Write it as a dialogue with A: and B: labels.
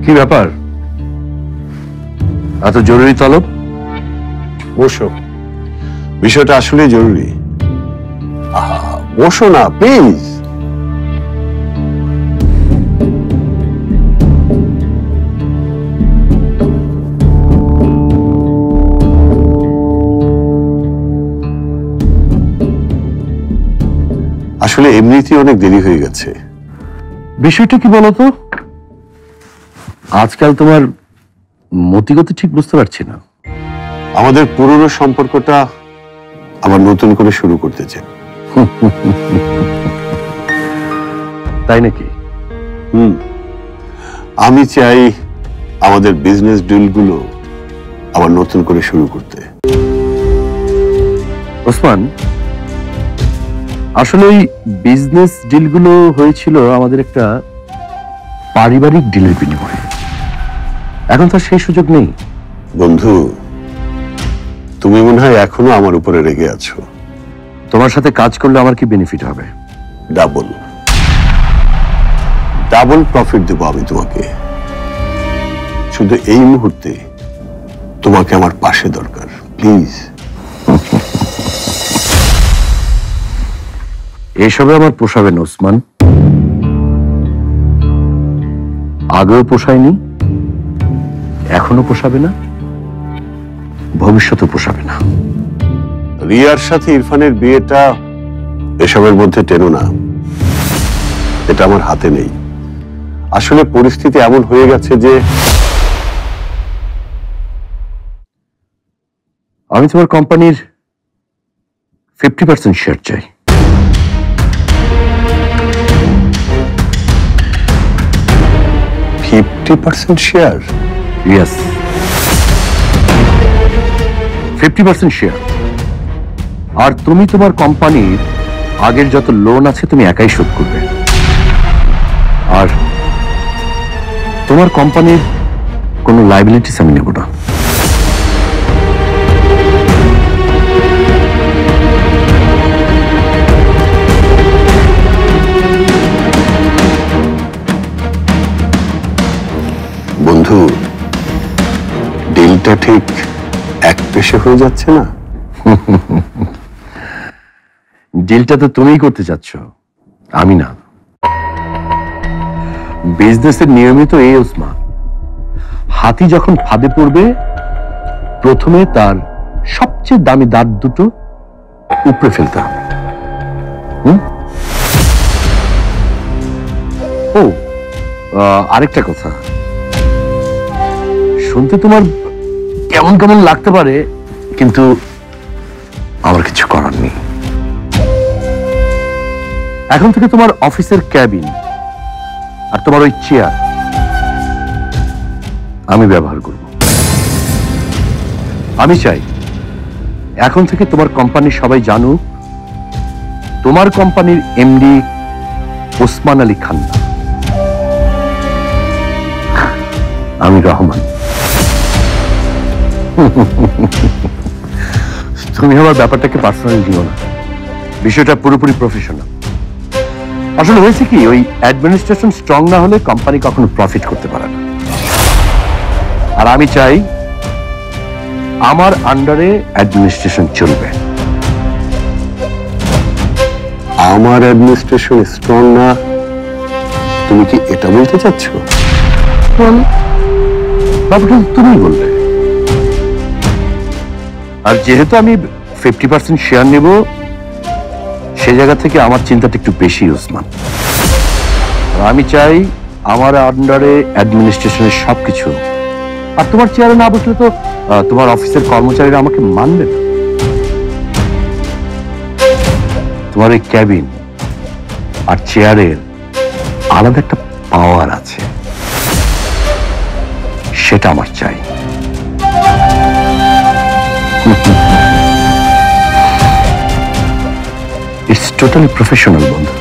A: কি ব্যাপার, এত জরুরি তলব?
B: বসো, বিষয়টা আসলে জরুরি। বসো না প্লিজ। আসলে এমনিতেই অনেক দেরি হয়ে গেছে।
A: বিষয়টা কি বলতো? আজকাল তোমার মতিগতি ঠিক বুঝতে পারছি না।
B: আমাদের পুরনো সম্পর্কটা আবার নতুন করে শুরু করতে চাই।
A: তাই নাকি?
B: আমি চাই আমাদের বিজনেস ডিলগুলো আবার নতুন করে শুরু করতে।
A: ওসমান, আসলে ওই বিজনেস ডিলগুলো হয়েছিল আমাদের একটা পারিবারিক ডিলের বিনিময়ে। এখন তো সেই সুযোগ নেই।
B: বন্ধু, তুমি মনে হয় এখনো আমার উপরে রেগে আছো।
A: তোমার সাথে কাজ করলে আমার কি বেনিফিট হবে?
B: ডাবল ডাবল প্রফিট দেবো আমি তোমাকে। শুধু এই মুহূর্তে তোমাকে আমার পাশে দরকার, প্লিজ।
A: এসবে আমার পোষাবে না ওসমান। আগেও পোষায়নি, এখনো পোষাবে না, ভবিষ্যতেও পোষাবে না।
B: রিয়ার সাথে ইরফানের বিয়েটা এসবের মধ্যে টেনো না, এটা আমার হাতে নেই। আসলে পরিস্থিতি এমন হয়ে গেছে যে
A: আমি তোমার কোম্পানির 50% শেয়ার চাই।
B: 50% শেয়ার?
A: Yes, 50% share. আর তুমি তোমার কোম্পানির আগের যত লোন আছে তুমি একাই শোধ করবে। আর তোমার কোম্পানির কোনো লাইবিলিটিস আমি নেব না।
B: বন্ধু, ডিলটা ঠিক এক পেশে হয়ে যাচ্ছে না?
A: ডিলটা তো তুমিই করতে চাচ্ছ, আমি না। বিজনেসের নিয়মিত এই ওসমান, হাতি যখন ফাঁদে পড়বে প্রথমে তার সবচেয়ে দামি দাঁত দুটো উপড়ে ফেলতে হবে। ও, আরেকটা কথা, শুনতে তোমার কেমন কেমন লাগতে পারে, কিন্তু আমার কিছু করার নেই। এখন থেকে তোমার অফিসের ক্যাবিন আর তোমার ওই চেয়ার আমি ব্যবহার করব। আমি চাই এখন থেকে তোমার কোম্পানির সবাই জানুক তোমার কোম্পানির এমডি ওসমান আলী খান না, আমি রহমান। তুমি আমার ব্যাপারটাকে পার্সোনালি দিও না, বিষয়টা পুরোপুরি প্রফেশনাল। আসলে হয়েছে কি, ওই অ্যাডমিনিস্ট্রেশন স্ট্রং না হলে কোম্পানি কখনো প্রফিট করতে পারে না। আর আমি চাই আমার আন্ডারে অ্যাডমিনিস্ট্রেশন চলবে।
B: আমার অ্যাডমিনিস্ট্রেশন স্ট্রং না, তুমি কি এটা বলতে চাচ্ছ?
A: ব্যাপারটা তুমি বললে। আর যেহেতু আমি 50% শেয়ার নেব, সে জায়গা থেকে আমার চিন্তাটা একটু বেশি ওসমান। আমি চাই আমার আন্ডারে অ্যাডমিনিস্ট্রেশনের সবকিছু। আর তোমার চেয়ারে না বসলে তো তোমার অফিসের কর্মচারীরা আমাকে মানবে না। তোমার এই ক্যাবিন আর চেয়ারের আলাদা একটা পাওয়ার আছে, সেটা আমার চাই। ইটস টোটালি প্রফেশনাল বন্ধু।